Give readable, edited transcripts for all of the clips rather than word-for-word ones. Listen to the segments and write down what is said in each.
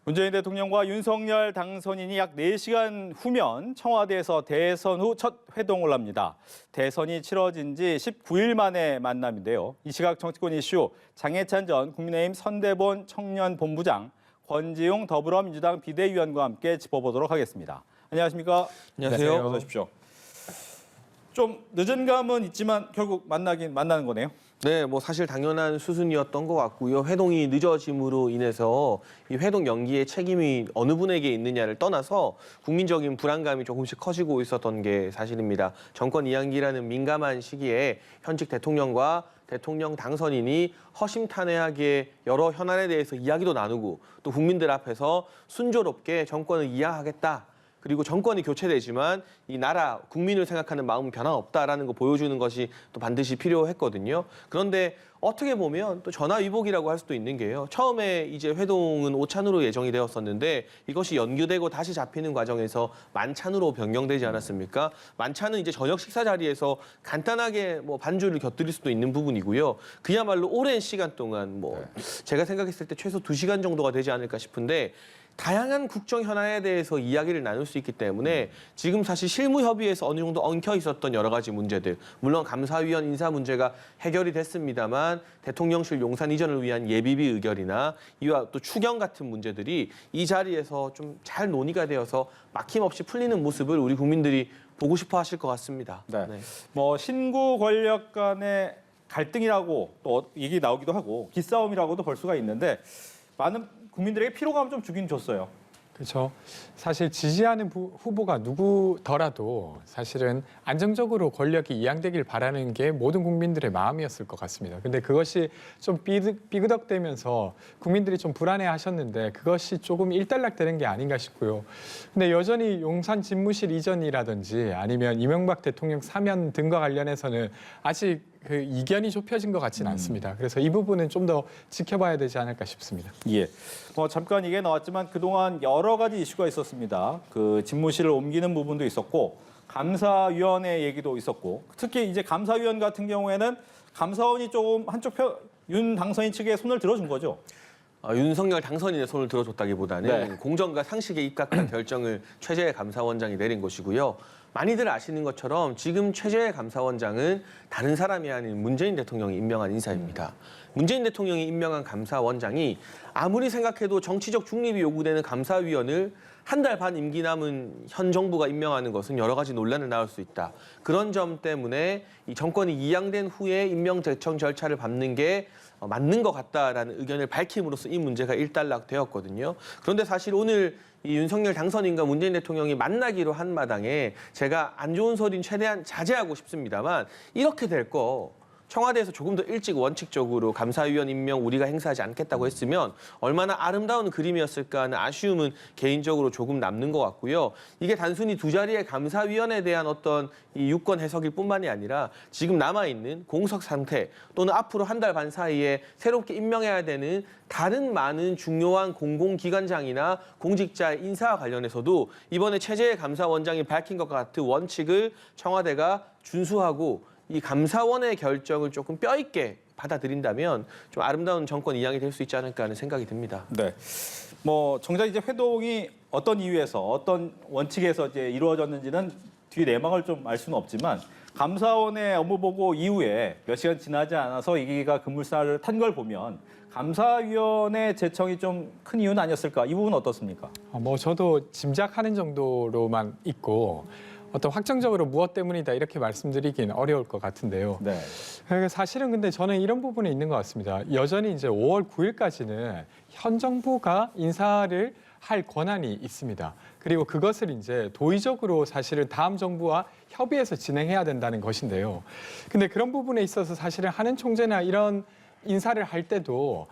문재인 대통령과 윤석열 당선인이 약 4시간 후면 청와대에서 대선 후 첫 회동을 합니다. 대선이 치러진 지 19일 만의 만남인데요. 이 시각 정치권 이슈 장해찬 전 국민의힘 선대본 청년본부장, 권지웅 더불어민주당 비대위원과 함께 짚어보도록 하겠습니다. 안녕하십니까? 안녕하세요. 어서 오십시오. 좀 늦은 감은 있지만 결국 만나는 거네요. 네, 사실 당연한 수순이었던 것 같고요. 회동이 늦어짐으로 인해서 이 회동 연기의 책임이 어느 분에게 있느냐를 떠나서 국민적인 불안감이 조금씩 커지고 있었던 게 사실입니다. 정권 이양기라는 민감한 시기에 현직 대통령과 대통령 당선인이 허심탄회하게 여러 현안에 대해서 이야기도 나누고 또 국민들 앞에서 순조롭게 정권을 이양하겠다. 그리고 정권이 교체되지만 이 나라, 국민을 생각하는 마음은 변함없다라는 거 보여주는 것이 또 반드시 필요했거든요. 그런데 어떻게 보면 또 전화위복이라고 할 수도 있는 게요. 처음에 이제 회동은 오찬으로 예정이 되었었는데 이것이 연기되고 다시 잡히는 과정에서 만찬으로 변경되지 않았습니까? 만찬은 이제 저녁 식사 자리에서 간단하게 반주를 곁들일 수도 있는 부분이고요. 그야말로 오랜 시간 동안 제가 생각했을 때 최소 2시간 정도가 되지 않을까 싶은데 다양한 국정 현안에 대해서 이야기를 나눌 수 있기 때문에 지금 사실 실무 협의에서 어느 정도 엉켜 있었던 여러 가지 문제들, 물론 감사위원 인사 문제가 해결이 됐습니다만 대통령실 용산 이전을 위한 예비비 의결이나 이와 또 추경 같은 문제들이 이 자리에서 좀 잘 논의가 되어서 막힘없이 풀리는 모습을 우리 국민들이 보고 싶어 하실 것 같습니다. 네. 신구 권력 간의 갈등이라고 또 얘기 나오기도 하고 기싸움이라고도 볼 수가 있는데 많은 국민들에게 피로감을 좀 주긴 줬어요. 그렇죠. 사실 지지하는 후보가 누구더라도 사실은 안정적으로 권력이 이양되길 바라는 게 모든 국민들의 마음이었을 것 같습니다. 근데 그것이 좀 삐그덕대면서 국민들이 좀 불안해하셨는데 그것이 조금 일단락되는 게 아닌가 싶고요. 근데 여전히 용산 집무실 이전이라든지 아니면 이명박 대통령 사면 등과 관련해서는 아직 그 이견이 좁혀진 것 같지는 않습니다. 그래서 이 부분은 좀 더 지켜봐야 되지 않을까 싶습니다. 예. 잠깐 얘기 나왔지만 그동안 여러 가지 이슈가 있었습니다. 그 집무실을 옮기는 부분도 있었고 감사위원회 얘기도 있었고 특히 이제 감사위원 같은 경우에는 감사원이 조금 윤 당선인 측에 손을 들어준 거죠. 윤석열 당선인의 손을 들어줬다기보다는 네. 공정과 상식에 입각한 결정을 최재해 감사원장이 내린 것이고요. 많이들 아시는 것처럼 지금 최재해 감사원장은 다른 사람이 아닌 문재인 대통령이 임명한 인사입니다. 문재인 대통령이 임명한 감사원장이 아무리 생각해도 정치적 중립이 요구되는 감사위원을 한 달 반 임기 남은 현 정부가 임명하는 것은 여러 가지 논란을 낳을 수 있다. 그런 점 때문에 이 정권이 이양된 후에 임명 제청 절차를 밟는 게 맞는 것 같다라는 의견을 밝힘으로써 이 문제가 일단락되었거든요. 그런데 사실 오늘 이 윤석열 당선인과 문재인 대통령이 만나기로 한 마당에 제가 안 좋은 소리는 최대한 자제하고 싶습니다만 이렇게 될 거 청와대에서 조금 더 일찍 원칙적으로 감사위원 임명 우리가 행사하지 않겠다고 했으면 얼마나 아름다운 그림이었을까 하는 아쉬움은 개인적으로 조금 남는 것 같고요. 이게 단순히 두 자리의 감사위원에 대한 어떤 이 유권 해석일 뿐만이 아니라 지금 남아있는 공석 상태 또는 앞으로 한 달 반 사이에 새롭게 임명해야 되는 다른 많은 중요한 공공기관장이나 공직자의 인사와 관련해서도 이번에 최재해 감사원장이 밝힌 것 같은 원칙을 청와대가 준수하고 이 감사원의 결정을 조금 뼈있게 받아들인다면 좀 아름다운 정권 이양이 될 수 있지 않을까 하는 생각이 듭니다. 네. 정작 이제 회동이 어떤 이유에서 어떤 원칙에서 이제 이루어졌는지는 뒤 내막을 좀 알 수는 없지만 감사원의 업무 보고 이후에 몇 시간 지나지 않아서 이기가 급물살을 탄 걸 보면 감사위원회 제청이 좀 큰 이유는 아니었을까? 이 부분은 어떻습니까? 저도 짐작하는 정도로만 있고 어떤 확정적으로 무엇 때문이다 이렇게 말씀드리긴 어려울 것 같은데요. 네. 사실은 근데 저는 이런 부분에 있는 것 같습니다. 여전히 이제 5월 9일까지는 현 정부가 인사를 할 권한이 있습니다. 그리고 그것을 이제 도의적으로 사실은 다음 정부와 협의해서 진행해야 된다는 것인데요. 근데 그런 부분에 있어서 사실은 한은 총재나 이런 인사를 할 때도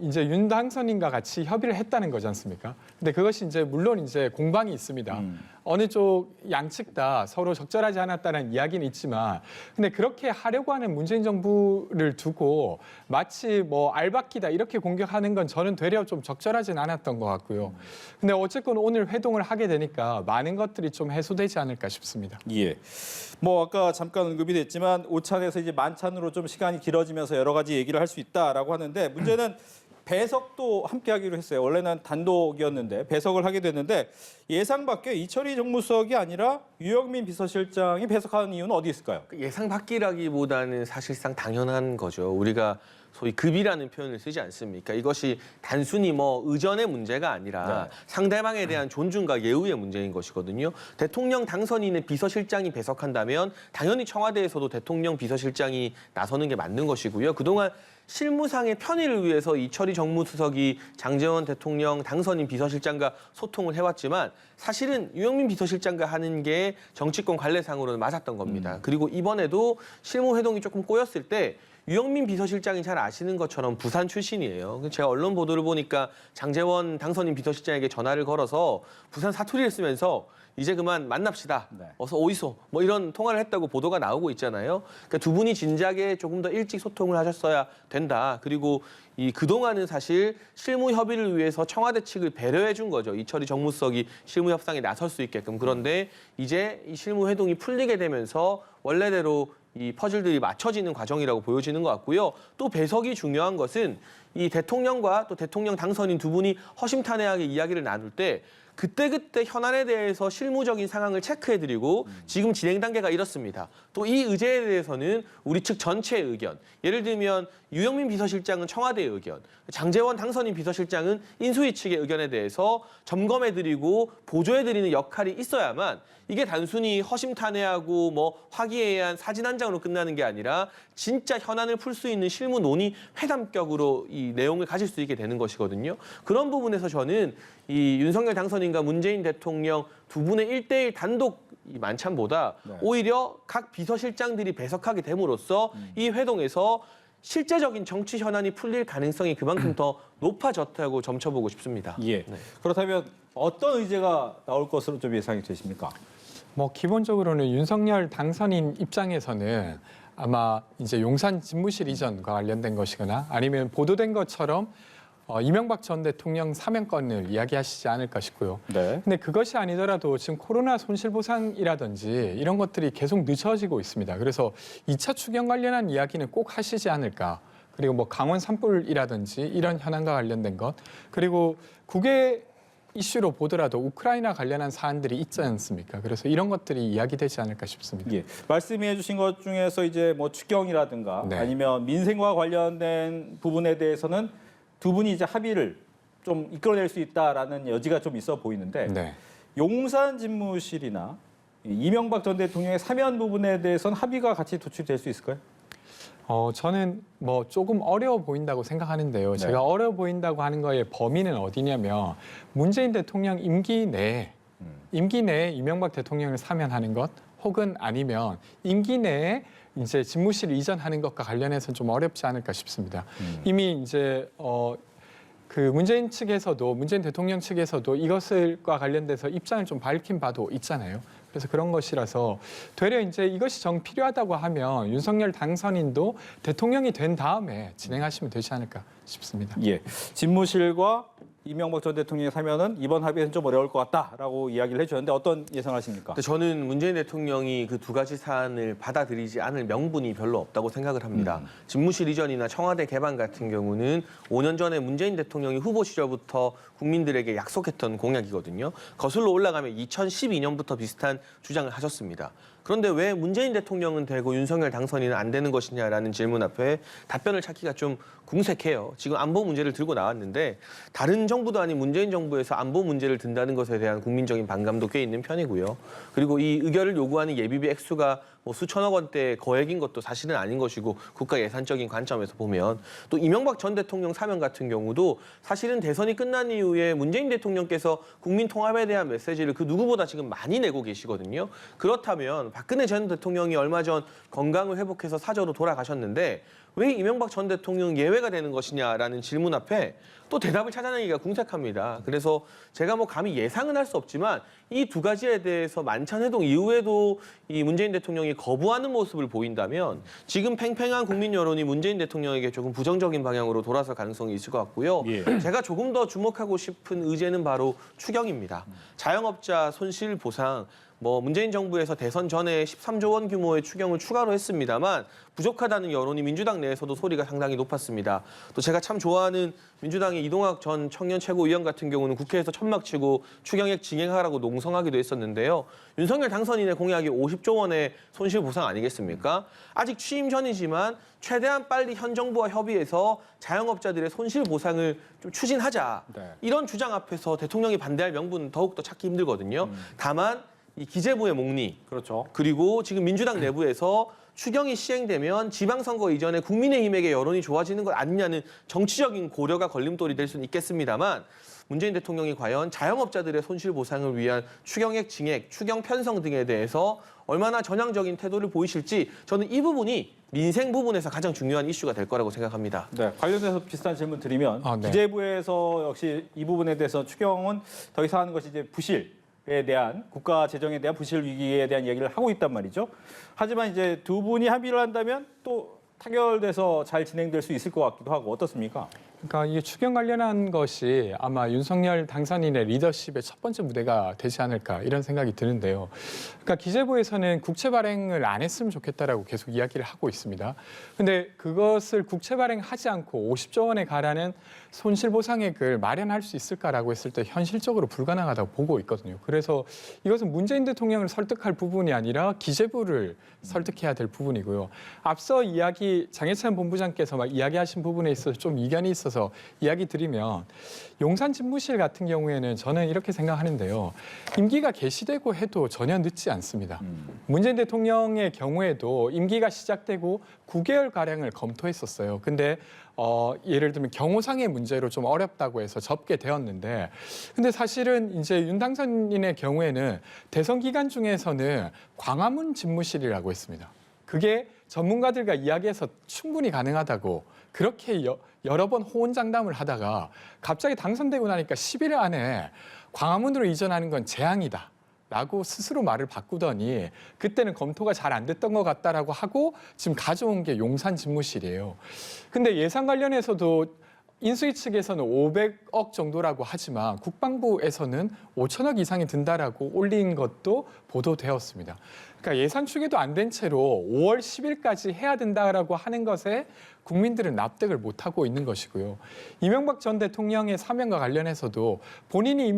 이제 윤 당선인과 같이 협의를 했다는 거지 않습니까? 근데 그것이 이제 물론 이제 공방이 있습니다. 어느 쪽 양측 다 서로 적절하지 않았다는 이야기는 있지만 근데 그렇게 하려고 하는 문재인 정부를 두고 마치 알바끼다 이렇게 공격하는 건 저는 되려 좀 적절하진 않았던 것 같고요. 근데 어쨌건 오늘 회동을 하게 되니까 많은 것들이 좀 해소되지 않을까 싶습니다. 예. 아까 잠깐 언급이 됐지만 오찬에서 이제 만찬으로 좀 시간이 길어지면서 여러 가지 얘기를 할 수 있다라고 하는데 문제는 배석도 함께 하기로 했어요. 원래는 단독이었는데 배석을 하게 됐는데 예상 밖의 이철희 정무수석이 아니라 유영민 비서실장이 배석하는 이유는 어디 있을까요? 예상 밖이라기보다는 사실상 당연한 거죠. 우리가 소위 급이라는 표현을 쓰지 않습니까? 이것이 단순히 뭐 의전의 문제가 아니라 상대방에 대한 존중과 예우의 문제인 것이거든요. 대통령 당선인의 비서실장이 배석한다면 당연히 청와대에서도 대통령 비서실장이 나서는 게 맞는 것이고요. 그동안 실무상의 편의를 위해서 이철희 정무수석이 장제원 대통령 당선인 비서실장과 소통을 해왔지만 사실은 유영민 비서실장과 하는 게 정치권 관례상으로는 맞았던 겁니다. 그리고 이번에도 실무회동이 조금 꼬였을 때 유영민 비서실장이 잘 아시는 것처럼 부산 출신이에요. 제가 언론 보도를 보니까 장제원 당선인 비서실장에게 전화를 걸어서 부산 사투리를 쓰면서 이제 그만 만납시다. 네. 어서 오이소. 뭐 이런 통화를 했다고 보도가 나오고 있잖아요. 그러니까 두 분이 진작에 조금 더 일찍 소통을 하셨어야 된다. 그리고 이 그동안은 사실 실무 협의를 위해서 청와대 측을 배려해 준 거죠. 이철희 정무수석이 실무 협상에 나설 수 있게끔. 그런데 이제 이 실무 회동이 풀리게 되면서 원래대로 이 퍼즐들이 맞춰지는 과정이라고 보여지는 것 같고요. 또 배석이 중요한 것은 이 대통령과 또 대통령 당선인 두 분이 허심탄회하게 이야기를 나눌 때 그때그때 현안에 대해서 실무적인 상황을 체크해드리고 지금 진행 단계가 이렇습니다. 또 이 의제에 대해서는 우리 측 전체의 의견, 예를 들면 유영민 비서실장은 청와대의 의견, 장제원 당선인 비서실장은 인수위 측의 의견에 대해서 점검해드리고 보조해드리는 역할이 있어야만 이게 단순히 허심탄회하고 뭐 화기애애한 사진 한 장으로 끝나는 게 아니라 진짜 현안을 풀 수 있는 실무 논의 회담격으로 이 내용을 가질 수 있게 되는 것이거든요. 그런 부분에서 저는 이 윤석열 당선인과 문재인 대통령 두 분의 1대1 단독 이 만찬보다 오히려 각 비서실장들이 배석하게 됨으로써 이 회동에서 실제적인 정치 현안이 풀릴 가능성이 그만큼 더 높아졌다고 점쳐보고 싶습니다. 예. 그렇다면 어떤 의제가 나올 것으로 좀 예상이 되십니까? 뭐 기본적으로는 윤석열 당선인 입장에서는 아마 이제 용산 집무실 이전과 관련된 것이거나 아니면 보도된 것처럼 이명박 전 대통령 사면건을 이야기하시지 않을까 싶고요. 네. 근데 그것이 아니더라도 지금 코로나 손실보상이라든지 이런 것들이 계속 늦춰지고 있습니다. 그래서 2차 추경 관련한 이야기는 꼭 하시지 않을까. 그리고 뭐 강원 산불이라든지 이런 현안과 관련된 것. 그리고 국외 이슈로 보더라도 우크라이나 관련한 사안들이 있지 않습니까? 그래서 이런 것들이 이야기되지 않을까 싶습니다. 예. 말씀해 주신 것 중에서 이제 뭐 추경이라든가 네. 아니면 민생과 관련된 부분에 대해서는 두 분이 이제 합의를 좀 이끌어낼 수 있다라는 여지가 좀 있어 보이는데 네. 용산 집무실이나 이명박 전 대통령의 사면 부분에 대해서는 합의가 같이 도출될 수 있을까요? 저는 뭐 조금 어려워 보인다고 생각하는데요. 네. 제가 어려워 보인다고 하는 거의 범위는 어디냐면 문재인 대통령 임기 내에 이명박 대통령을 사면하는 것 혹은 아니면 임기 내에 이제 집무실 이전하는 것과 관련해서는 좀 어렵지 않을까 싶습니다. 이미 이제 그 문재인 대통령 측에서도 이것과 관련돼서 입장을 좀 밝힌 바도 있잖아요. 그래서 그런 것이라서 되려 이제 이것이 정 필요하다고 하면 윤석열 당선인도 대통령이 된 다음에 진행하시면 되지 않을까 싶습니다. 예. 집무실과 이명박 전 대통령의 사면은 이번 합의에서는 좀 어려울 것 같다라고 이야기를 해주셨는데 어떤 예상하십니까? 근데 저는 문재인 대통령이 그 두 가지 사안을 받아들이지 않을 명분이 별로 없다고 생각을 합니다. 집무실 이전이나 청와대 개방 같은 경우는 5년 전에 문재인 대통령이 후보 시절부터 국민들에게 약속했던 공약이거든요. 거슬러 올라가면 2012년부터 비슷한 주장을 하셨습니다. 그런데 왜 문재인 대통령은 되고 윤석열 당선인은 안 되는 것이냐라는 질문 앞에 답변을 찾기가 좀 궁색해요. 지금 안보 문제를 들고 나왔는데 다른 정부도 아닌 문재인 정부에서 안보 문제를 든다는 것에 대한 국민적인 반감도 꽤 있는 편이고요. 그리고 이 의결을 요구하는 예비비 액수가 뭐 수천억 원대 거액인 것도 사실은 아닌 것이고 국가 예산적인 관점에서 보면 또 이명박 전 대통령 사면 같은 경우도 사실은 대선이 끝난 이후에 문재인 대통령께서 국민 통합에 대한 메시지를 그 누구보다 지금 많이 내고 계시거든요. 그렇다면 박근혜 전 대통령이 얼마 전 건강을 회복해서 사저로 돌아가셨는데 왜 이명박 전 대통령 예외가 되는 것이냐라는 질문 앞에 또 대답을 찾아내기가 궁색합니다. 그래서 제가 뭐 감히 예상은 할 수 없지만 이 두 가지에 대해서 만찬회동 이후에도 이 문재인 대통령이 거부하는 모습을 보인다면 지금 팽팽한 국민 여론이 문재인 대통령에게 조금 부정적인 방향으로 돌아설 가능성이 있을 것 같고요. 예. 제가 조금 더 주목하고 싶은 의제는 바로 추경입니다. 자영업자 손실 보상 뭐 문재인 정부에서 대선 전에 13조 원 규모의 추경을 추가로 했습니다만 부족하다는 여론이 민주당 내에서도 소리가 상당히 높았습니다. 또 제가 참 좋아하는 민주당의 이동학 전 청년 최고위원 같은 경우는 국회에서 천막치고 추경액 증액하라고 농성하기도 했었는데요. 윤석열 당선인의 공약이 50조 원의 손실 보상 아니겠습니까? 아직 취임 전이지만 최대한 빨리 현 정부와 협의해서 자영업자들의 손실 보상을 좀 추진하자. 네. 이런 주장 앞에서 대통령이 반대할 명분은 더욱더 찾기 힘들거든요. 다만 이 기재부의 목리 그렇죠. 그리고 지금 민주당 내부에서 추경이 시행되면 지방선거 이전에 국민의힘에게 여론이 좋아지는 것 아니냐는 정치적인 고려가 걸림돌이 될 수는 있겠습니다만 문재인 대통령이 과연 자영업자들의 손실 보상을 위한 추경액 증액, 추경 편성 등에 대해서 얼마나 전향적인 태도를 보이실지 저는 이 부분이 민생 부분에서 가장 중요한 이슈가 될 거라고 생각합니다. 네, 관련해서 비슷한 질문 드리면 네. 기재부에서 역시 이 부분에 대해서 추경은 더 이상 하는 것이 이제 부실에 대한 국가 재정에 대한 부실 위기에 대한 얘기를 하고 있단 말이죠. 하지만 이제 두 분이 합의를 한다면 또 타결돼서 잘 진행될 수 있을 것 같기도 하고 어떻습니까? 그러니까 이 추경 관련한 것이 아마 윤석열 당선인의 리더십의 첫 번째 무대가 되지 않을까 이런 생각이 드는데요. 그러니까 기재부에서는 국채 발행을 안 했으면 좋겠다라고 계속 이야기를 하고 있습니다. 근데 그것을 국채 발행하지 않고 50조 원에 가라는 손실보상액을 마련할 수 있을까라고 했을 때 현실적으로 불가능하다고 보고 있거든요. 그래서 이것은 문재인 대통령을 설득할 부분이 아니라 기재부를 설득해야 될 부분이고요. 앞서 장해찬 본부장께서 막 이야기하신 부분에 있어서 좀 이견이 있어서 이야기 드리면 용산 집무실 같은 경우에는 저는 이렇게 생각하는데요. 임기가 개시되고 해도 전혀 늦지 않습니다. 문재인 대통령의 경우에도 임기가 시작되고 9개월가량을 검토했었어요. 근데 예를 들면 경호상의 문제로 좀 어렵다고 해서 접게 되었는데 근데 사실은 이제 윤 당선인의 경우에는 대선 기간 중에서는 광화문 집무실이라고 했습니다. 그게 전문가들과 이야기해서 충분히 가능하다고 그렇게 여러 번 호언장담을 하다가 갑자기 당선되고 나니까 10일 안에 광화문으로 이전하는 건 재앙이다. 라고 스스로 말을 바꾸더니 그때는 검토가 잘 안 됐던 것 같다라고 하고 지금 가져온 게 용산 집무실이에요. 근데 예산 관련해서도 인수위 측에서는 500억 정도라고 하지만 국방부에서는 5천억 이상이 든다라고 올린 것도 보도되었습니다. 그러니까 예산 추계도 안 된 채로 5월 10일까지 해야 된다라고 하는 것에 국민들은 납득을 못하고 있는 것이고요. 이명박 전 대통령의 사면과 관련해서도 본인이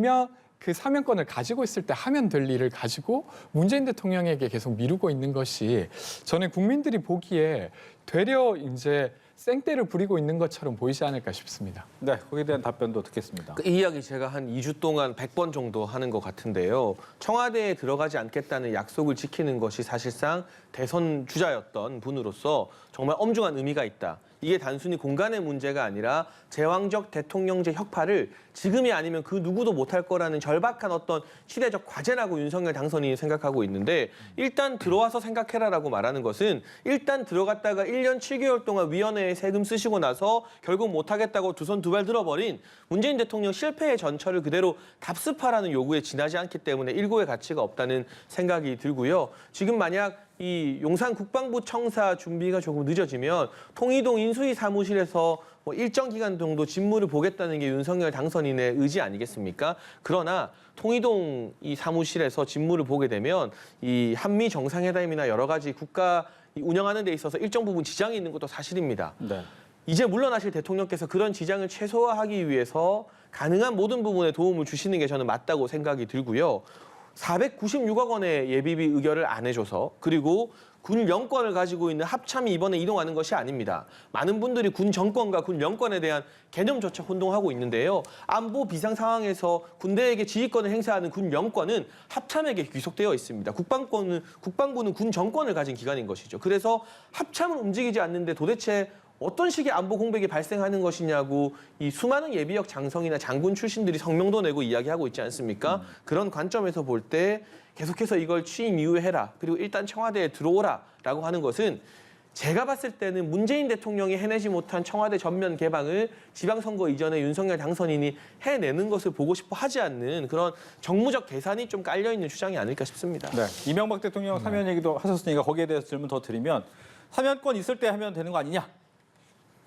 그 사면권을 가지고 있을 때 하면 될 일을 가지고 문재인 대통령에게 계속 미루고 있는 것이 저는 국민들이 보기에 되려 이제 생떼를 부리고 있는 것처럼 보이지 않을까 싶습니다. 네, 거기에 대한 답변도 듣겠습니다. 이 이야기 제가 한 2주 동안 100번 정도 하는 것 같은데요. 청와대에 들어가지 않겠다는 약속을 지키는 것이 사실상 대선 주자였던 분으로서 정말 엄중한 의미가 있다. 이게 단순히 공간의 문제가 아니라 제왕적 대통령제 혁파를 지금이 아니면 그 누구도 못할 거라는 절박한 어떤 시대적 과제라고 윤석열 당선인이 생각하고 있는데 일단 들어와서 생각해라라고 말하는 것은 일단 들어갔다가 1년 7개월 동안 위원회에 세금 쓰시고 나서 결국 못하겠다고 두 손 두 발 들어버린 문재인 대통령 실패의 전철을 그대로 답습하라는 요구에 지나지 않기 때문에 일고의 가치가 없다는 생각이 들고요. 지금 만약 이 용산 국방부 청사 준비가 조금 늦어지면 통이동 인수위 사무실에서 일정 기간 정도 직무를 보겠다는 게 윤석열 당선인의 의지 아니겠습니까? 그러나 통이동 이 사무실에서 직무를 보게 되면 이 한미 정상회담이나 여러 가지 국가 운영하는 데 있어서 일정 부분 지장이 있는 것도 사실입니다. 네. 이제 물러나실 대통령께서 그런 지장을 최소화하기 위해서 가능한 모든 부분에 도움을 주시는 게 저는 맞다고 생각이 들고요. 496억 원의 예비비 의결을 안 해줘서 그리고 군 영권을 가지고 있는 합참이 이번에 이동하는 것이 아닙니다. 많은 분들이 군 정권과 군 영권에 대한 개념조차 혼동하고 있는데요. 안보 비상 상황에서 군대에게 지휘권을 행사하는 군 영권은 합참에게 귀속되어 있습니다. 국방부는 군 정권을 가진 기관인 것이죠. 그래서 합참은 움직이지 않는데 도대체 어떤 식의 안보 공백이 발생하는 것이냐고 이 수많은 예비역 장성이나 장군 출신들이 성명도 내고 이야기하고 있지 않습니까? 그런 관점에서 볼 때 계속해서 이걸 취임 이후에 해라. 그리고 일단 청와대에 들어오라라고 하는 것은 제가 봤을 때는 문재인 대통령이 해내지 못한 청와대 전면 개방을 지방선거 이전에 윤석열 당선인이 해내는 것을 보고 싶어 하지 않는 그런 정무적 계산이 좀 깔려있는 주장이 아닐까 싶습니다. 네, 이명박 대통령 사면 얘기도 하셨으니까 거기에 대해서 질문 더 드리면 사면권 있을 때 하면 되는 거 아니냐?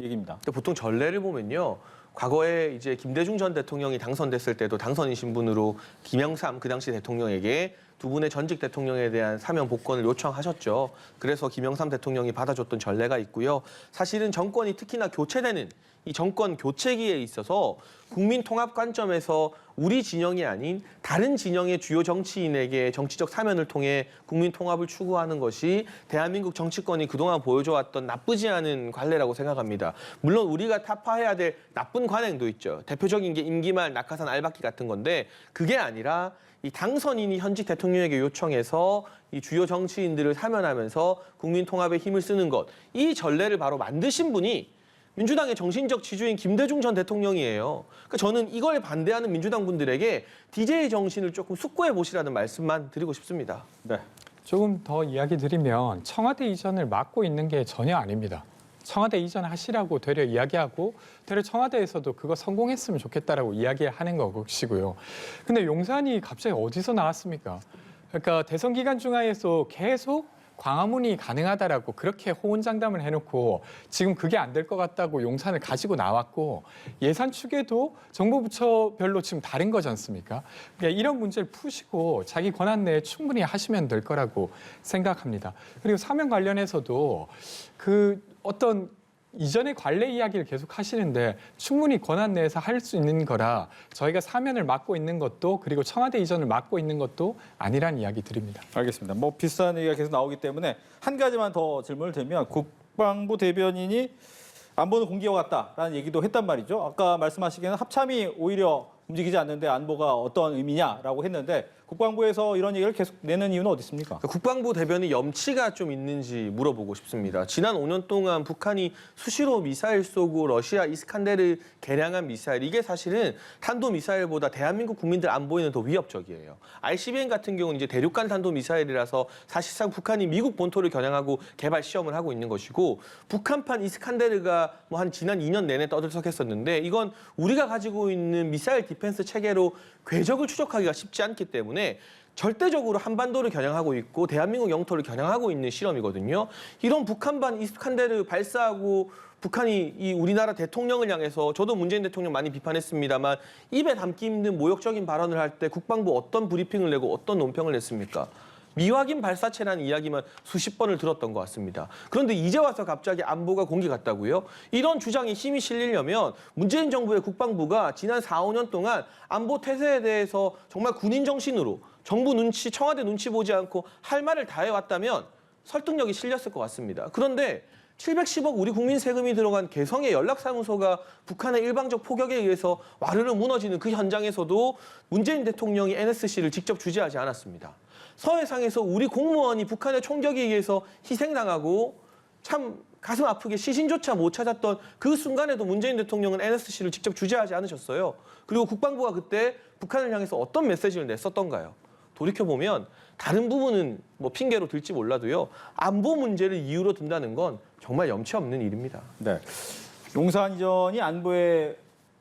얘기입니다. 보통 전례를 보면요. 과거에 이제 김대중 전 대통령이 당선됐을 때도 당선인 신분으로 김영삼 그 당시 대통령에게 두 분의 전직 대통령에 대한 사면 복권을 요청하셨죠. 그래서 김영삼 대통령이 받아줬던 전례가 있고요. 사실은 정권이 특히나 교체되는 이 정권 교체기에 있어서 국민 통합 관점에서 우리 진영이 아닌 다른 진영의 주요 정치인에게 정치적 사면을 통해 국민 통합을 추구하는 것이 대한민국 정치권이 그동안 보여줘왔던 나쁘지 않은 관례라고 생각합니다. 물론 우리가 타파해야 될 나쁜 관행도 있죠. 대표적인 게 임기 말 낙하산 알박기 같은 건데 그게 아니라 이 당선인이 현직 대통령에게 요청해서 이 주요 정치인들을 사면하면서 국민 통합에 힘을 쓰는 것, 이 전례를 바로 만드신 분이 민주당의 정신적 지주인 김대중 전 대통령이에요. 그러니까 저는 이걸 반대하는 민주당 분들에게 DJ 정신을 조금 숙고해 보시라는 말씀만 드리고 싶습니다. 네. 조금 더 이야기 드리면 청와대 이전을 막고 있는 게 전혀 아닙니다. 청와대 이전하시라고 되려 이야기하고 되려 청와대에서도 그거 성공했으면 좋겠다라고 이야기하는 것이고요. 근데 용산이 갑자기 어디서 나왔습니까? 그러니까 대선 기간 중에서 계속 광화문이 가능하다라고 그렇게 호언장담을 해놓고 지금 그게 안 될 것 같다고 용산을 가지고 나왔고 예산 추계도 정부 부처별로 지금 다른 거지 않습니까? 그러니까 이런 문제를 푸시고 자기 권한 내에 충분히 하시면 될 거라고 생각합니다. 그리고 사면 관련해서도 그 어떤 이전의 관례 이야기를 계속 하시는데 충분히 권한 내에서 할 수 있는 거라 저희가 사면을 막고 있는 것도 그리고 청와대 이전을 막고 있는 것도 아니란 이야기 드립니다. 알겠습니다. 뭐 비슷한 얘기가 계속 나오기 때문에 한 가지만 더 질문을 드리면 국방부 대변인이 안보는 공기와 같다라는 얘기도 했단 말이죠. 아까 말씀하시기에는 합참이 오히려 움직이지 않는데 안보가 어떤 의미냐라고 했는데 국방부에서 이런 얘기를 계속 내는 이유는 어디 있습니까? 국방부 대변이 염치가 좀 있는지 물어보고 싶습니다. 지난 5년 동안 북한이 수시로 미사일 쏘고 러시아 이스칸데르 개량한 미사일, 이게 사실은 탄도미사일보다 대한민국 국민들 안보에는 더 위협적이에요. ICBM 같은 경우는 이제 대륙간 탄도미사일이라서 사실상 북한이 미국 본토를 겨냥하고 개발 시험을 하고 있는 것이고 북한판 이스칸데르가 뭐 한 지난 2년 내내 떠들썩했었는데 이건 우리가 가지고 있는 미사일 디펜스 체계로 궤적을 추적하기가 쉽지 않기 때문에 절대적으로 한반도를 겨냥하고 있고 대한민국 영토를 겨냥하고 있는 실험이거든요. 이런 북한반 이스칸데르 발사하고 북한이 이 우리나라 대통령을 향해서 저도 문재인 대통령 많이 비판했습니다만 입에 담기 힘든 모욕적인 발언을 할 때 국방부 어떤 브리핑을 내고 어떤 논평을 냈습니까? 미확인 발사체라는 이야기만 수십 번을 들었던 것 같습니다. 그런데 이제 와서 갑자기 안보가 공기 같다고요? 이런 주장에 힘이 실리려면 문재인 정부의 국방부가 지난 4, 5년 동안 안보 태세에 대해서 정말 군인 정신으로 정부 눈치, 청와대 눈치 보지 않고 할 말을 다 해왔다면 설득력이 실렸을 것 같습니다. 그런데 710억 우리 국민 세금이 들어간 개성의 연락사무소가 북한의 일방적 포격에 의해서 와르르 무너지는 그 현장에서도 문재인 대통령이 NSC를 직접 주재하지 않았습니다. 서해상에서 우리 공무원이 북한의 총격에 의해서 희생당하고 참 가슴 아프게 시신조차 못 찾았던 그 순간에도 문재인 대통령은 NSC를 직접 주재하지 않으셨어요. 그리고 국방부가 그때 북한을 향해서 어떤 메시지를 냈었던가요? 돌이켜보면 다른 부분은 뭐 핑계로 들지 몰라도요. 안보 문제를 이유로 든다는 건 정말 염치 없는 일입니다. 네. 용산 이전이 안보에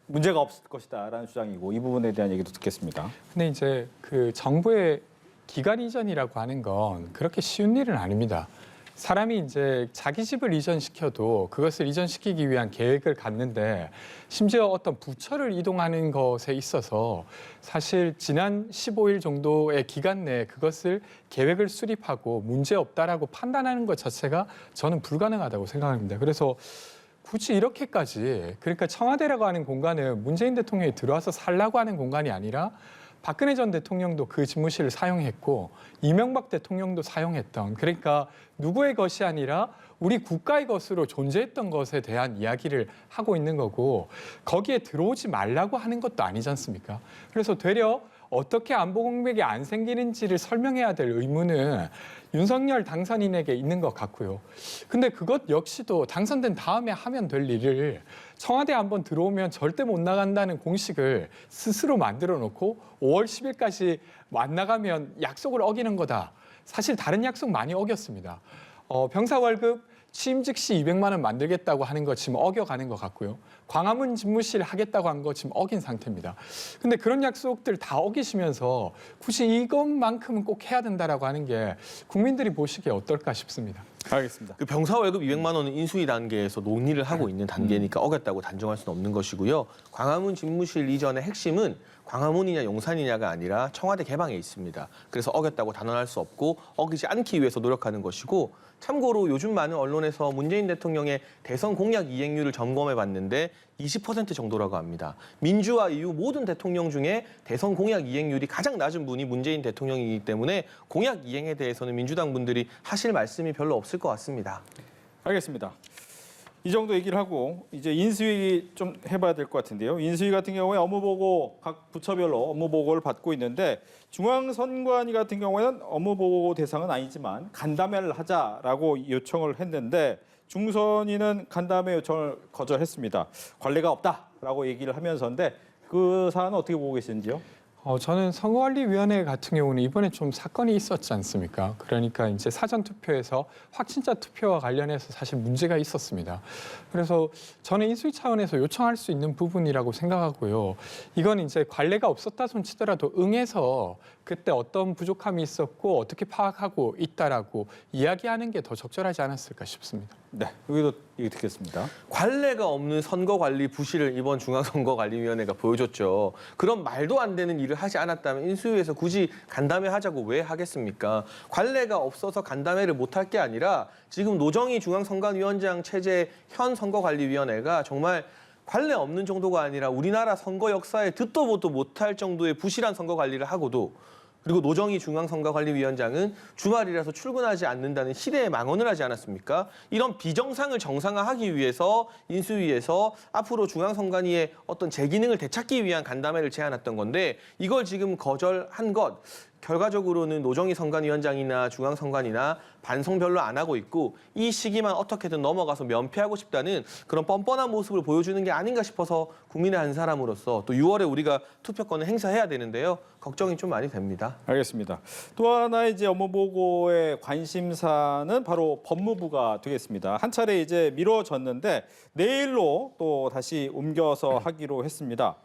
문제가 없을 것이다라는 주장이고 이 부분에 대한 얘기도 듣겠습니다. 근데 이제 그 정부의 기간 이전이라고 하는 건 그렇게 쉬운 일은 아닙니다. 사람이 이제 자기 집을 이전시켜도 그것을 이전시키기 위한 계획을 갖는데 심지어 어떤 부처를 이동하는 것에 있어서 사실 지난 15일 정도의 기간 내에 그것을 계획을 수립하고 문제없다라고 판단하는 것 자체가 저는 불가능하다고 생각합니다. 그래서 굳이 이렇게까지 그러니까 청와대라고 하는 공간은 문재인 대통령이 들어와서 살라고 하는 공간이 아니라 박근혜 전 대통령도 그 집무실을 사용했고 이명박 대통령도 사용했던 그러니까 누구의 것이 아니라 우리 국가의 것으로 존재했던 것에 대한 이야기를 하고 있는 거고 거기에 들어오지 말라고 하는 것도 아니지 않습니까? 그래서 되려 어떻게 안보 공백이 안 생기는지를 설명해야 될 의무는 윤석열 당선인에게 있는 것 같고요. 근데 그것 역시도 당선된 다음에 하면 될 일을 청와대 한번 들어오면 절대 못 나간다는 공식을 스스로 만들어 놓고 5월 10일까지 안 나가면 약속을 어기는 거다. 사실 다른 약속 많이 어겼습니다. 병사 월급 취임 즉시 200만 원 만들겠다고 하는 거 지금 어겨가는 것 같고요. 광화문 집무실 하겠다고 한 거 지금 어긴 상태입니다. 근데 그런 약속들 다 어기시면서 굳이 이것만큼은 꼭 해야 된다라고 하는 게 국민들이 보시기에 어떨까 싶습니다. 알겠습니다. 그 병사 월급 200만 원은 인수위 단계에서 논의를 하고 있는 단계니까 어겼다고 단정할 수는 없는 것이고요. 광화문 집무실 이전의 핵심은 광화문이냐 용산이냐가 아니라 청와대 개방에 있습니다. 그래서 어겼다고 단언할 수 없고 어기지 않기 위해서 노력하는 것이고, 참고로 요즘 많은 언론에서 문재인 대통령의 대선 공약 이행률을 점검해 봤는데 20% 정도라고 합니다. 민주화 이후 모든 대통령 중에 대선 공약 이행률이 가장 낮은 분이 문재인 대통령이기 때문에 공약 이행에 대해서는 민주당 분들이 하실 말씀이 별로 없을 것 같습니다. 알겠습니다. 이 정도 얘기를 하고 이제 인수위 좀 해봐야 될 것 같은데요. 인수위 같은 경우에 업무보고 각 부처별로 업무보고를 받고 있는데 중앙선관위 같은 경우에는 업무보고 대상은 아니지만 간담회를 하자라고 요청을 했는데 중선위는 간담회 요청을 거절했습니다. 관례가 없다라고 얘기를 하면서인데 그 사안은 어떻게 보고 계시는지요? 저는 선거관리위원회 같은 경우는 이번에 좀 사건이 있었지 않습니까? 그러니까 이제 사전투표에서 확진자 투표와 관련해서 사실 문제가 있었습니다. 그래서 저는 인수위 차원에서 요청할 수 있는 부분이라고 생각하고요. 이건 이제 관례가 없었다 손 치더라도 응해서 그때 어떤 부족함이 있었고 어떻게 파악하고 있다라고 이야기하는 게 더 적절하지 않았을까 싶습니다. 네, 여기도 얘기 듣겠습니다. 관례가 없는 선거관리 부실을 이번 중앙선거관리위원회가 보여줬죠. 그런 말도 안 되는 일을 하지 않았다면 인수위에서 굳이 간담회 하자고 왜 하겠습니까? 관례가 없어서 간담회를 못할 게 아니라 지금 노정희 중앙선관위원장 체제 현 선거관리위원회가 정말 관례 없는 정도가 아니라 우리나라 선거 역사에 듣도 보도 못할 정도의 부실한 선거 관리를 하고도, 그리고 노정희 중앙선거관리위원장은 주말이라서 출근하지 않는다는 시대에 망언을 하지 않았습니까? 이런 비정상을 정상화하기 위해서 인수위에서 앞으로 중앙선관위의 어떤 재기능을 되찾기 위한 간담회를 제안했던 건데, 이걸 지금 거절한 것, 결과적으로는 노정희 선관위원장이나 중앙선관위나 반성 별로 안 하고 있고 이 시기만 어떻게든 넘어가서 면피하고 싶다는 그런 뻔뻔한 모습을 보여주는 게 아닌가 싶어서 국민의 한 사람으로서 또 6월에 우리가 투표권을 행사해야 되는데요. 걱정이 좀 많이 됩니다. 알겠습니다. 또 하나의 이제 업무보고의 관심사는 바로 법무부가 되겠습니다. 한 차례 이제 미뤄졌는데 내일로 또 다시 옮겨서 하기로 했습니다.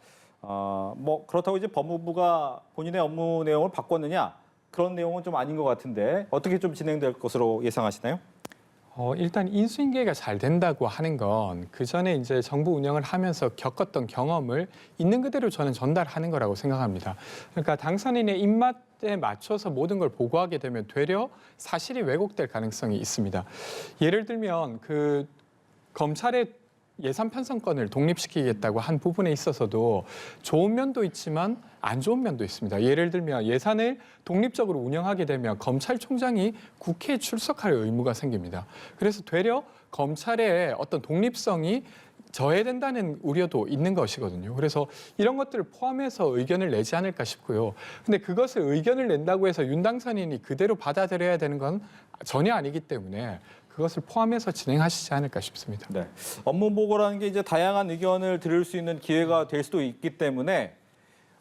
뭐 그렇다고 이제 법무부가 본인의 업무 내용을 바꿨느냐 그런 내용은 좀 아닌 것 같은데 어떻게 좀 진행될 것으로 예상하시나요? 일단 인수인계가 잘 된다고 하는 건 그 전에 이제 정부 운영을 하면서 겪었던 경험을 있는 그대로 저는 전달하는 거라고 생각합니다. 그러니까 당선인의 입맛에 맞춰서 모든 걸 보고하게 되면 되려 사실이 왜곡될 가능성이 있습니다. 예를 들면 그 검찰의 예산 편성권을 독립시키겠다고 한 부분에 있어서도 좋은 면도 있지만 안 좋은 면도 있습니다. 예를 들면 예산을 독립적으로 운영하게 되면 검찰총장이 국회에 출석할 의무가 생깁니다. 그래서 되려 검찰의 어떤 독립성이 저해된다는 우려도 있는 것이거든요. 그래서 이런 것들을 포함해서 의견을 내지 않을까 싶고요. 근데 그것을 의견을 낸다고 해서 윤 당선인이 그대로 받아들여야 되는 건 전혀 아니기 때문에 그것을 포함해서 진행하시지 않을까 싶습니다. 네. 업무보고라는 게 이제 다양한 의견을 들을 수 있는 기회가 될 수도 있기 때문에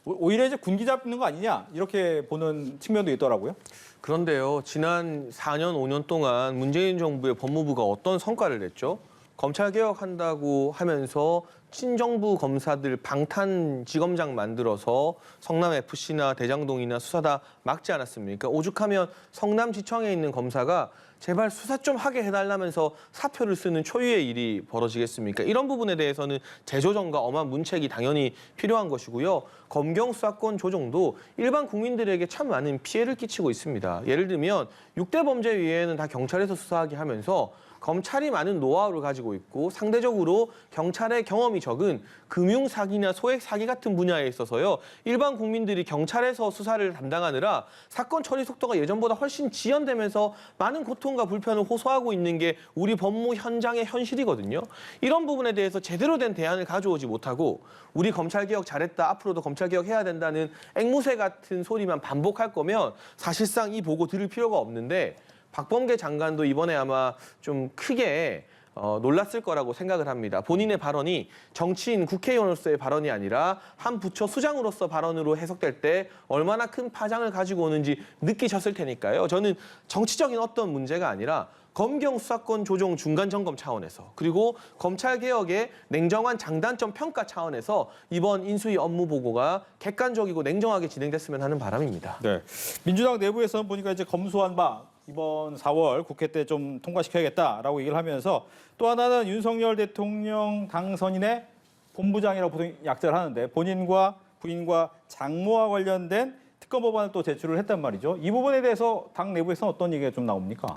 오히려 이제 군기 잡는 거 아니냐 이렇게 보는 측면도 있더라고요. 그런데요, 지난 4년, 5년 동안 문재인 정부의 법무부가 어떤 성과를 냈죠? 검찰개혁한다고 하면서 친정부 검사들 방탄지검장 만들어서 성남FC나 대장동이나 수사 다 막지 않았습니까? 오죽하면 성남지청에 있는 검사가 제발 수사 좀 하게 해달라면서 사표를 쓰는 초유의 일이 벌어지겠습니까? 이런 부분에 대해서는 재조정과 엄한 문책이 당연히 필요한 것이고요. 검경 수사권 조정도 일반 국민들에게 참 많은 피해를 끼치고 있습니다. 예를 들면 6대 범죄 외에는 다 경찰에서 수사하게 하면서 검찰이 많은 노하우를 가지고 있고 상대적으로 경찰의 경험이 적은 금융사기나 소액사기 같은 분야에 있어서요. 일반 국민들이 경찰에서 수사를 담당하느라 사건 처리 속도가 예전보다 훨씬 지연되면서 많은 고통과 불편을 호소하고 있는 게 우리 법무 현장의 현실이거든요. 이런 부분에 대해서 제대로 된 대안을 가져오지 못하고 우리 검찰개혁 잘했다, 앞으로도 검찰개혁 해야 된다는 앵무새 같은 소리만 반복할 거면 사실상 이 보고 들을 필요가 없는데 박범계 장관도 이번에 아마 좀 크게 놀랐을 거라고 생각을 합니다. 본인의 발언이 정치인 국회의원으로서의 발언이 아니라 한 부처 수장으로서 발언으로 해석될 때 얼마나 큰 파장을 가지고 오는지 느끼셨을 테니까요. 저는 정치적인 어떤 문제가 아니라 검경 수사권 조정 중간 점검 차원에서 그리고 검찰개혁의 냉정한 장단점 평가 차원에서 이번 인수위 업무 보고가 객관적이고 냉정하게 진행됐으면 하는 바람입니다. 네. 민주당 내부에서는 보니까 이제 검수한 바 이번 4월 국회 때 좀 통과시켜야겠다라고 얘기를 하면서 또 하나는 윤석열 대통령 당선인의 본부장이라고 보통 약자를 하는데 본인과 부인과 장모와 관련된 특검 법안을 또 제출을 했단 말이죠. 이 부분에 대해서 당 내부에서는 어떤 얘기가 좀 나옵니까?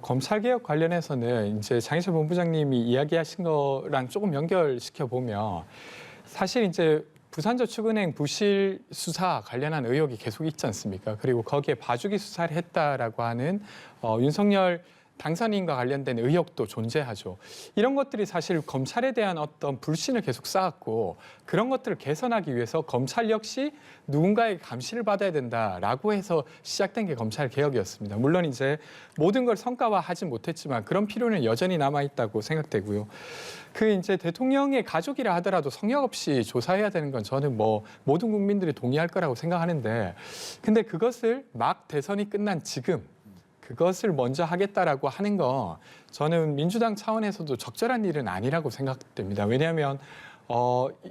검찰개혁 관련해서는 이제 장희철 본부장님이 이야기하신 거랑 조금 연결시켜 보면 사실 이제 부산저축은행 부실 수사 관련한 의혹이 계속 있지 않습니까? 그리고 거기에 봐주기 수사를 했다라고 하는 윤석열 당선인과 관련된 의혹도 존재하죠. 이런 것들이 사실 검찰에 대한 어떤 불신을 계속 쌓았고 그런 것들을 개선하기 위해서 검찰 역시 누군가의 감시를 받아야 된다라고 해서 시작된 게 검찰 개혁이었습니다. 물론 이제 모든 걸 성과화하진 못했지만 그런 필요는 여전히 남아 있다고 생각되고요. 그 이제 대통령의 가족이라 하더라도 성역 없이 조사해야 되는 건 저는 뭐 모든 국민들이 동의할 거라고 생각하는데 근데 그것을 막 대선이 끝난 지금 그것을 먼저 하겠다라고 하는 건 저는 민주당 차원에서도 적절한 일은 아니라고 생각됩니다. 왜냐하면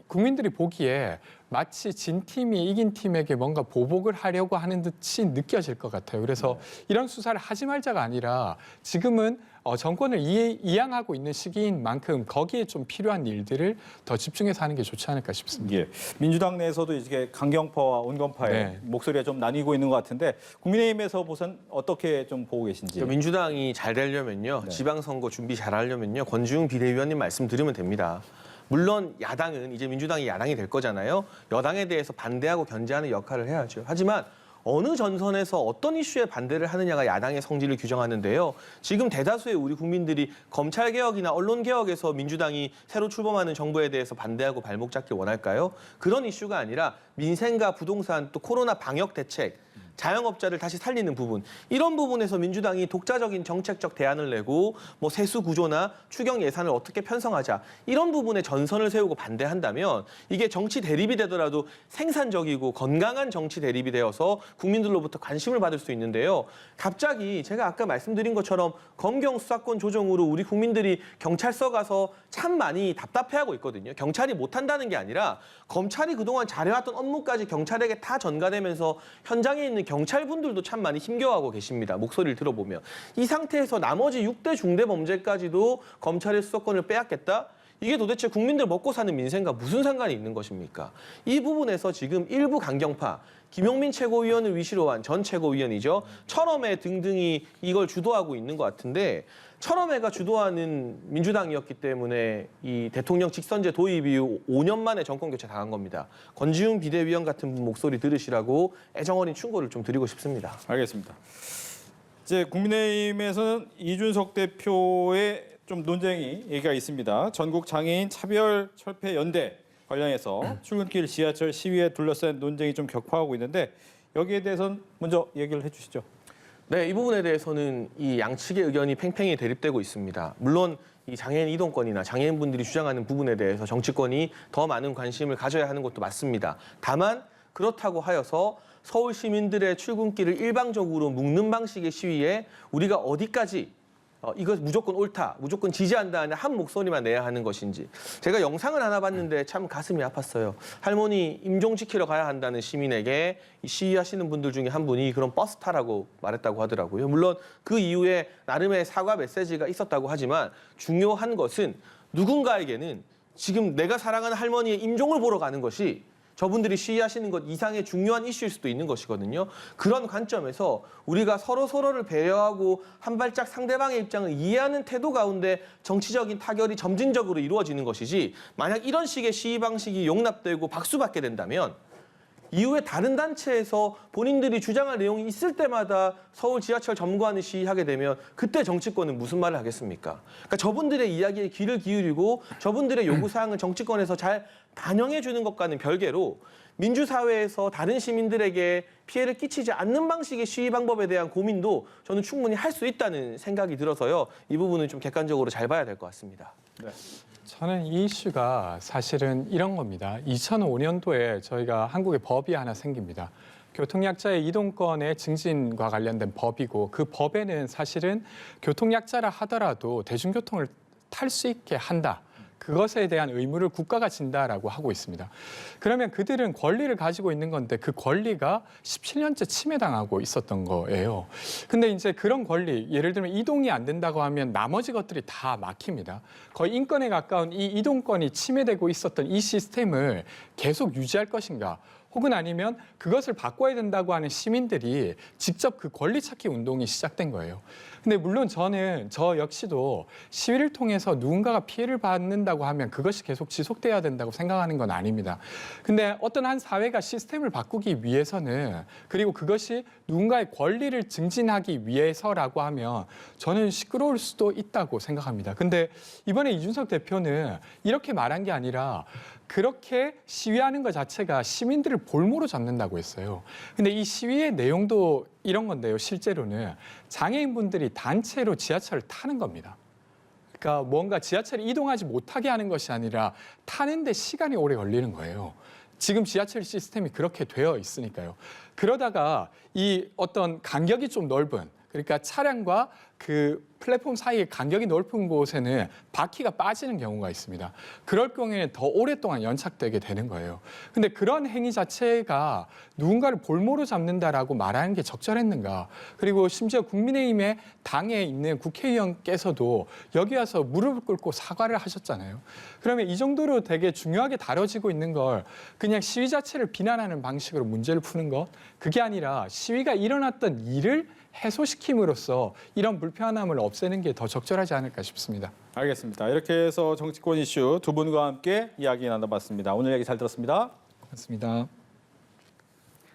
국민들이 보기에 마치 진 팀이 이긴 팀에게 뭔가 보복을 하려고 하는 듯이 느껴질 것 같아요. 그래서 이런 수사를 하지 말자가 아니라 지금은 정권을 이양하고 있는 시기인 만큼 거기에 좀 필요한 일들을 더 집중해서 하는 게 좋지 않을까 싶습니다. 예. 민주당 내에서도 이게 강경파와 온건파의 네. 목소리가 좀 나뉘고 있는 것 같은데 국민의힘에서 보선 어떻게 좀 보고 계신지. 민주당이 잘 되려면요. 네. 지방선거 준비 잘하려면요. 권지웅 비대위원님 말씀 들으면 됩니다. 물론 야당은 이제 민주당이 야당이 될 거잖아요. 여당에 대해서 반대하고 견제하는 역할을 해야죠. 하지만 어느 전선에서 어떤 이슈에 반대를 하느냐가 야당의 성질을 규정하는데요. 지금 대다수의 우리 국민들이 검찰개혁이나 언론개혁에서 민주당이 새로 출범하는 정부에 대해서 반대하고 발목 잡길 원할까요? 그런 이슈가 아니라 민생과 부동산 또 코로나 방역 대책, 자영업자를 다시 살리는 부분, 이런 부분에서 민주당이 독자적인 정책적 대안을 내고 뭐 세수 구조나 추경 예산을 어떻게 편성하자 이런 부분에 전선을 세우고 반대한다면 이게 정치 대립이 되더라도 생산적이고 건강한 정치 대립이 되어서 국민들로부터 관심을 받을 수 있는데요. 갑자기 제가 아까 말씀드린 것처럼 검경 수사권 조정으로 우리 국민들이 경찰서 가서 참 많이 답답해하고 있거든요. 경찰이 못한다는 게 아니라 검찰이 그동안 잘해왔던 업무까지 경찰에게 다 전가되면서 현장에 있는 경찰분들도 참 많이 힘겨워하고 계십니다. 목소리를 들어보면. 이 상태에서 나머지 6대 중대 범죄까지도 검찰의 수사권을 빼앗겠다? 이게 도대체 국민들 먹고 사는 민생과 무슨 상관이 있는 것입니까? 이 부분에서 지금 일부 강경파, 김용민 최고위원을 위시로 한 전 최고위원이죠. 철험회 등등이 이걸 주도하고 있는 것 같은데 철험회가 주도하는 민주당이었기 때문에 이 대통령 직선제 도입 이후 5년 만에 정권 교체 당한 겁니다. 권지웅 비대위원 같은 분 목소리 들으시라고 애정어린 충고를 좀 드리고 싶습니다. 알겠습니다. 이제 국민의힘에서는 이준석 대표의 좀 논쟁이 얘기가 있습니다. 전국 장애인 차별 철폐 연대 관련해서 출근길 지하철 시위에 둘러싼 논쟁이 좀 격화하고 있는데 여기에 대해서는 먼저 얘기를 해주시죠. 네, 이 부분에 대해서는 이 양측의 의견이 팽팽히 대립되고 있습니다. 물론 이 장애인 이동권이나 장애인분들이 주장하는 부분에 대해서 정치권이 더 많은 관심을 가져야 하는 것도 맞습니다. 다만 그렇다고 하여서 서울 시민들의 출근길을 일방적으로 묶는 방식의 시위에 우리가 어디까지 이것 무조건 옳다, 무조건 지지한다 하는 한 목소리만 내야 하는 것인지. 제가 영상을 하나 봤는데 참 가슴이 아팠어요. 할머니 임종 지키러 가야 한다는 시민에게 시위하시는 분들 중에 한 분이 그런 버스 타라고 말했다고 하더라고요. 물론 그 이후에 나름의 사과 메시지가 있었다고 하지만 중요한 것은 누군가에게는 지금 내가 사랑하는 할머니의 임종을 보러 가는 것이 저분들이 시위하시는 것 이상의 중요한 이슈일 수도 있는 것이거든요. 그런 관점에서 우리가 서로를 배려하고 한 발짝 상대방의 입장을 이해하는 태도 가운데 정치적인 타결이 점진적으로 이루어지는 것이지 만약 이런 식의 시위 방식이 용납되고 박수받게 된다면 이후에 다른 단체에서 본인들이 주장할 내용이 있을 때마다 서울 지하철 점거하는 시위하게 되면 그때 정치권은 무슨 말을 하겠습니까? 그러니까 저분들의 이야기에 귀를 기울이고 저분들의 요구사항을 정치권에서 잘 반영해 주는 것과는 별개로 민주사회에서 다른 시민들에게 피해를 끼치지 않는 방식의 시위 방법에 대한 고민도 저는 충분히 할 수 있다는 생각이 들어서요. 이 부분은 좀 객관적으로 잘 봐야 될 것 같습니다. 네. 저는 이 이슈가 사실은 이런 겁니다. 2005년도에 저희가 한국에 법이 하나 생깁니다. 교통약자의 이동권의 증진과 관련된 법이고 그 법에는 사실은 교통약자라 하더라도 대중교통을 탈 수 있게 한다. 그것에 대한 의무를 국가가 진다라고 하고 있습니다. 그러면 그들은 권리를 가지고 있는 건데 그 권리가 17년째 침해당하고 있었던 거예요. 근데 이제 그런 권리, 예를 들면 이동이 안 된다고 하면 나머지 것들이 다 막힙니다. 거의 인권에 가까운 이 이동권이 침해되고 있었던 이 시스템을 계속 유지할 것인가? 혹은 아니면 그것을 바꿔야 된다고 하는 시민들이 직접 그 권리 찾기 운동이 시작된 거예요. 근데 물론 저 역시도 시위를 통해서 누군가가 피해를 받는다고 하면 그것이 계속 지속돼야 된다고 생각하는 건 아닙니다. 근데 어떤 한 사회가 시스템을 바꾸기 위해서는, 그리고 그것이 누군가의 권리를 증진하기 위해서라고 하면 저는 시끄러울 수도 있다고 생각합니다. 근데 이번에 이준석 대표는 이렇게 말한 게 아니라 그렇게 시위하는 것 자체가 시민들을 볼모로 잡는다고 했어요. 근데 이 시위의 내용도 이런 건데요. 실제로는 장애인분들이 단체로 지하철을 타는 겁니다. 그러니까 뭔가 지하철이 이동하지 못하게 하는 것이 아니라 타는데 시간이 오래 걸리는 거예요. 지금 지하철 시스템이 그렇게 되어 있으니까요. 그러다가 이 어떤 간격이 좀 넓은, 그러니까 차량과 그 플랫폼 사이의 간격이 넓은 곳에는 바퀴가 빠지는 경우가 있습니다. 그럴 경우에는 더 오랫동안 연착되게 되는 거예요. 근데 그런 행위 자체가 누군가를 볼모로 잡는다라고 말하는 게 적절했는가? 그리고 심지어 국민의힘의 당에 있는 국회의원께서도 여기 와서 무릎을 꿇고 사과를 하셨잖아요. 그러면 이 정도로 되게 중요하게 다뤄지고 있는 걸 그냥 시위 자체를 비난하는 방식으로 문제를 푸는 것, 그게 아니라 시위가 일어났던 일을 해소시킴으로써 이런 불편함을 없애는 게 더 적절하지 않을까 싶습니다. 알겠습니다. 이렇게 해서 정치권 이슈 두 분과 함께 이야기 나눠봤습니다. 오늘 얘기 잘 들었습니다. 고맙습니다.